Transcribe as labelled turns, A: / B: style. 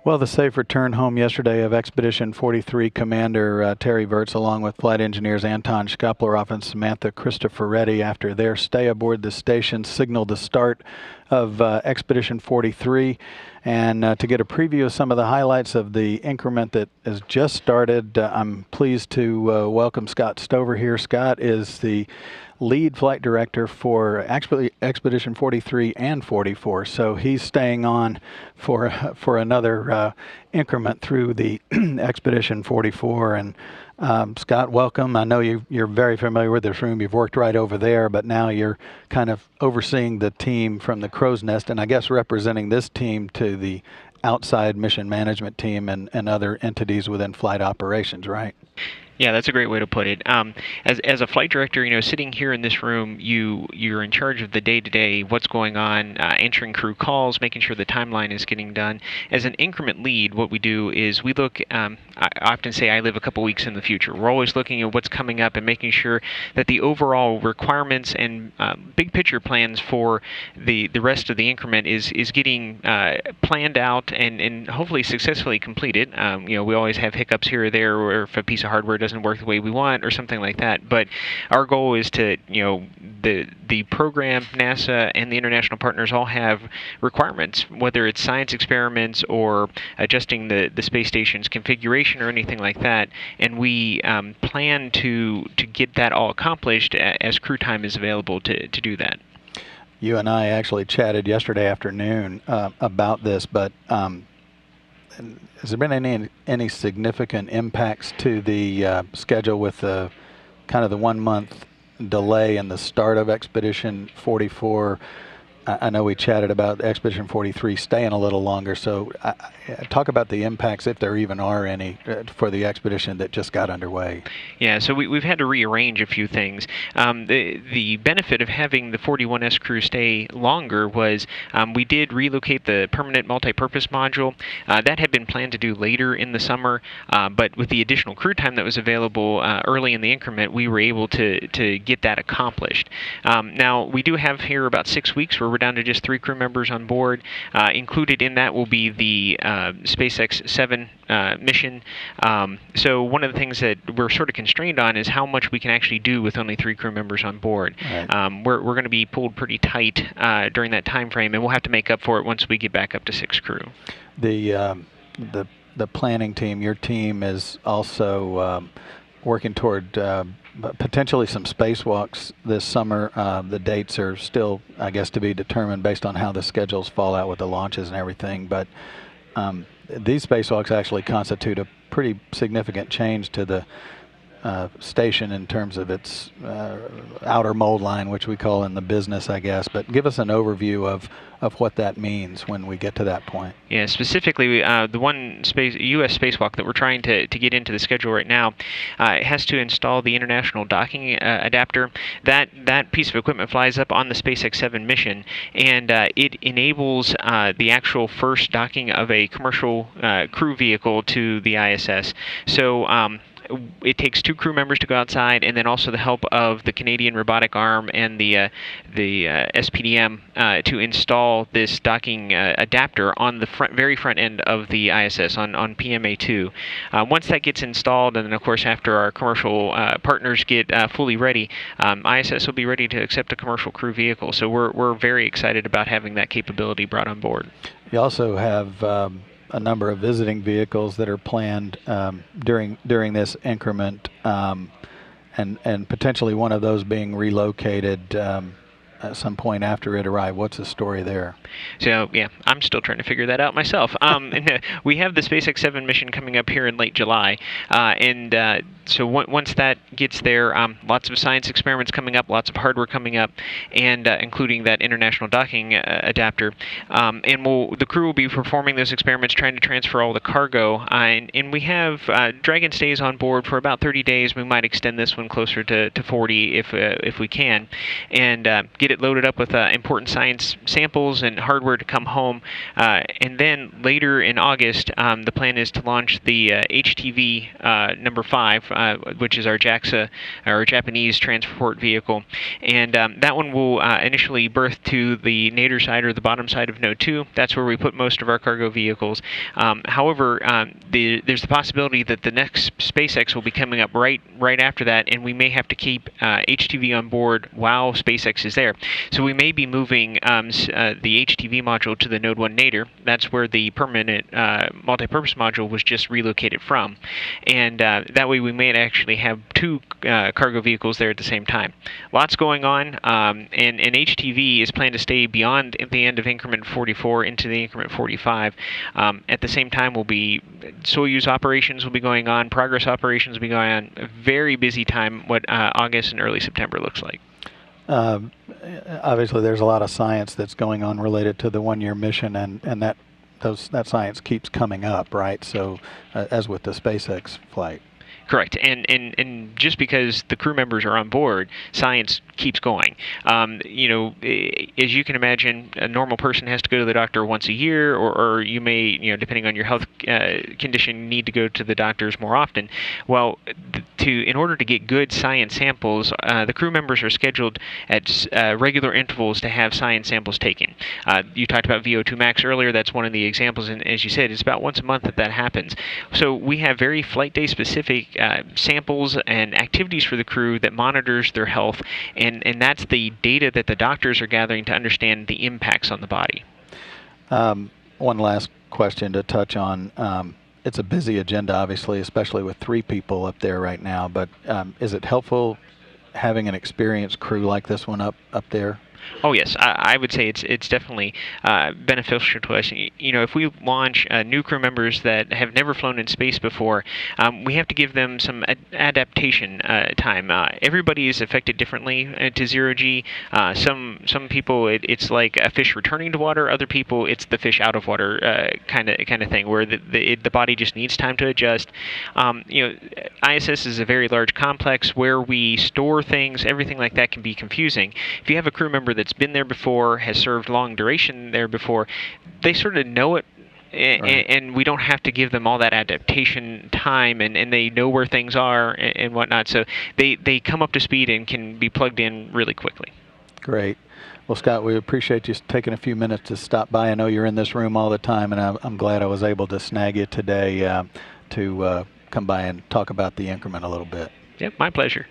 A: Well, the safe return home yesterday of Expedition 43 Commander Terry Virts, along with flight engineers Anton Shkoplerov and Samantha Cristoforetti, after their stay aboard the station, signaled the start of Expedition 43. And to get a preview of some of the highlights of the increment that has just started, I'm pleased to welcome Scott Stover here. Scott is the lead flight director for actually Expedition 43 and 44, so he's staying on for another increment through the Expedition 44. And Scott, welcome. I know you're very familiar with this room. You've worked right over there, but now you're kind of overseeing the team from the crow's nest, and I guess representing this team to the outside mission management team and other entities within flight operations, right?
B: Yeah, that's a great way to put it. As a flight director, sitting here in this room, you're in charge of the day-to-day, what's going on, answering crew calls, making sure the timeline is getting done. As an increment lead, what we do is we look. I often say I live a couple weeks in the future. We're always looking at what's coming up and making sure that the overall requirements and big picture plans for the rest of the increment is getting planned out and hopefully successfully completed. We always have hiccups here or there, or if a piece of hardware doesn't work the way we want or something like that. But our goal is to, the program, NASA, and the international partners all have requirements, whether it's science experiments or adjusting the space station's configuration or anything like that. And we plan to get that all accomplished as crew time is available to do that.
A: You and I actually chatted yesterday afternoon about this, but has there been any significant impacts to the schedule with the kind of the 1 month delay in the start of Expedition 44? I know we chatted about Expedition 43 staying a little longer, so talk about the impacts, if there even are any, for the expedition that just got underway.
B: Yeah, so we've had to rearrange a few things. The benefit of having the 41S crew stay longer was we did relocate the permanent multi-purpose module. That had been planned to do later in the summer, but with the additional crew time that was available early in the increment, we were able to get that accomplished. Now, we do have here about 6 weeks where we're down to just 3 crew members on board. Included in that will be the SpaceX 7 mission. So one of the things that we're sort of constrained on is how much we can actually do with only 3 crew members on board. Right. We're going to be pulled pretty tight during that time frame, and we'll have to make up for it once we get back up to 6 crew.
A: The planning team, your team, is also working toward potentially some spacewalks this summer. The dates are still, I guess, to be determined based on how the schedules fall out with the launches and everything. But these spacewalks actually constitute a pretty significant change to the station in terms of its outer mold line, which we call in the business, I guess. But give us an overview of what that means when we get to that point.
B: Yeah, specifically the one U.S. spacewalk that we're trying to get into the schedule right now has to install the international docking adapter. That piece of equipment flies up on the SpaceX 7 mission, and it enables the actual first docking of a commercial crew vehicle to the ISS. So it takes 2 crew members to go outside, and then also the help of the Canadian robotic arm and the SPDM to install this docking adapter on the very front end of the ISS on PMA2. Once that gets installed, and then of course after our commercial partners get fully ready, ISS will be ready to accept a commercial crew vehicle. So we're very excited about having that capability brought on board.
A: You also have a number of visiting vehicles that are planned during this increment, and potentially one of those being relocated at some point after it arrived. What's the story there?
B: So, yeah, I'm still trying to figure that out myself. We have the SpaceX 7 mission coming up here in late July, and so once that gets there, lots of science experiments coming up, lots of hardware coming up, and including that international docking adapter. And the crew will be performing those experiments, trying to transfer all the cargo. And we have Dragon stays on board for about 30 days. We might extend this one closer to 40 if we can, and get it loaded up with important science samples and hardware to come home. And then later in August, the plan is to launch the HTV number 5, which is our JAXA, our Japanese transport vehicle, and that one will initially berth to the nadir side or the bottom side of Node 2. That's where we put most of our cargo vehicles. However, there's the possibility that the next SpaceX will be coming up right after that, and we may have to keep HTV on board while SpaceX is there. So we may be moving the HTV module to the Node 1 nadir. That's where the permanent multi-purpose module was just relocated from, and that way we may actually have two cargo vehicles there at the same time. Lots going on, and HTV is planned to stay beyond the end of increment 44 into the increment 45. At the same time, will be Soyuz operations will be going on, Progress operations will be going on. A very busy time, what August and early September looks like.
A: Obviously, there's a lot of science that's going on related to the one-year mission, and that science keeps coming up, right? So, as with the SpaceX flight.
B: Correct, and just because the crew members are on board, science keeps going. You know, as you can imagine, a normal person has to go to the doctor once a year, or you may, you know, depending on your health condition, need to go to the doctors more often. Well, in order to get good science samples, the crew members are scheduled at regular intervals to have science samples taken. You talked about VO2 max earlier. That's one of the examples, and as you said, it's about once a month that happens. So we have very flight day specific samples and activities for the crew that monitors their health, and that's the data that the doctors are gathering to understand the impacts on the body.
A: One last question to touch on. It's a busy agenda, obviously, especially with 3 people up there right now, but is it helpful having an experienced crew like this one up there?
B: Oh yes, I would say it's definitely beneficial to us. You know, if we launch new crew members that have never flown in space before, we have to give them some adaptation time. Everybody is affected differently to zero-G. Some people it's like a fish returning to water. Other people it's the fish out of water kind of thing, where the body just needs time to adjust. You know, ISS is a very large complex where we store things. Everything like that can be confusing. If you have a crew member that's been there before, has served long duration there before, they sort of know it, and we don't have to give them all that adaptation time, and they know where things are and whatnot, so they come up to speed and can be plugged in really quickly.
A: Great. Well, Scott, we appreciate you taking a few minutes to stop by. I know you're in this room all the time, and I'm glad I was able to snag you today to come by and talk about the increment a little bit.
B: Yep, my pleasure.